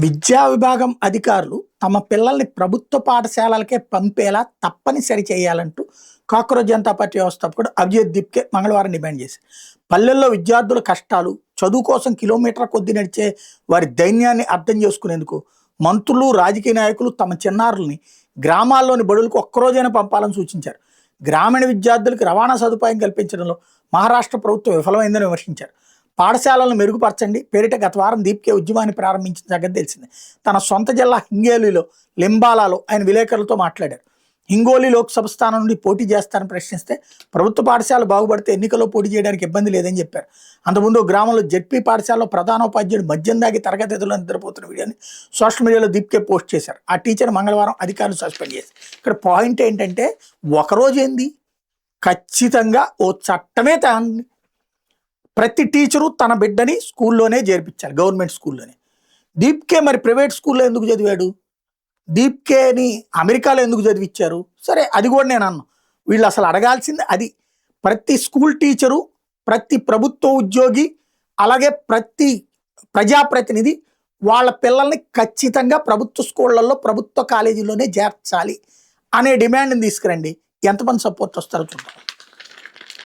విద్యా విభాగం అధికారులు తమ పిల్లల్ని ప్రభుత్వ పాఠశాలలకే పంపేలా తప్పనిసరి చేయాలంటూ కాక్రోజ్ జనతా పార్టీ వ్యవస్థాపకుడు అభిజిత్ దీప్కే మంగళవారం డిమాండ్ చేశారు. పల్లెల్లో విద్యార్థుల కష్టాలు, చదువు కోసం కిలోమీటర్ల కొద్ది నడిచే వారి దైన్యాన్ని అర్థం చేసుకునేందుకు మంత్రులు, రాజకీయ నాయకులు తమ చిన్నారుల్ని గ్రామాల్లోని బడులకు ఒక్కరోజైనా పంపాలని సూచించారు. గ్రామీణ విద్యార్థులకు రవాణా సదుపాయం కల్పించడంలో మహారాష్ట్ర ప్రభుత్వం విఫలమైందని విమర్శించారు. పాఠశాలలను మెరుగుపరచండి పేరిట గత వారం దీప్కే ఉద్యమాన్ని ప్రారంభించిన సంగతి తెలిసిందే. తన సొంత జిల్లా హింగోలిలో లింబాలాలో ఆయన విలేకరులతో మాట్లాడారు. హింగోలి లోక్సభ స్థానం నుండి పోటీ చేస్తారని ప్రశ్నిస్తే ప్రభుత్వ పాఠశాల బాగుపడితే ఎన్నికల్లో పోటీ చేయడానికి ఇబ్బంది లేదని చెప్పారు. అంతకుముందు గ్రామంలో జెడ్పీ పాఠశాలలో ప్రధానోపాధ్యాయుడు మద్యం దాగి తరగతిలో నిద్రపోతున్న వీడియోని సోషల్ మీడియాలో దీప్కే పోస్ట్ చేశారు. ఆ టీచర్ మంగళవారం అధికారులు సస్పెండ్ చేశారు. ఇక్కడ పాయింట్ ఏంటంటే ఒకరోజు ఏంది, ఖచ్చితంగా ఓ చట్టమే ప్రతి టీచరు తన బిడ్డని స్కూల్లోనే చేర్పించాలి, గవర్నమెంట్ స్కూల్లోనే. దీప్కే మరి ప్రైవేట్ స్కూల్లో ఎందుకు చదివాడు? దీప్కేని అమెరికాలో ఎందుకు చదివించారు? సరే, అది కూడా నేను అన్నాను. వీళ్ళు అసలు అడగాల్సింది అది. ప్రతి స్కూల్ టీచరు, ప్రతి ప్రభుత్వ ఉద్యోగి, అలాగే ప్రతి ప్రజాప్రతినిధి వాళ్ళ పిల్లల్ని ఖచ్చితంగా ప్రభుత్వ స్కూళ్ళల్లో, ప్రభుత్వ కాలేజీలోనే చేర్చాలి అనే డిమాండ్ని తీసుకురండి. ఎంతమంది సపోర్ట్ వస్తారో చూద్దాం.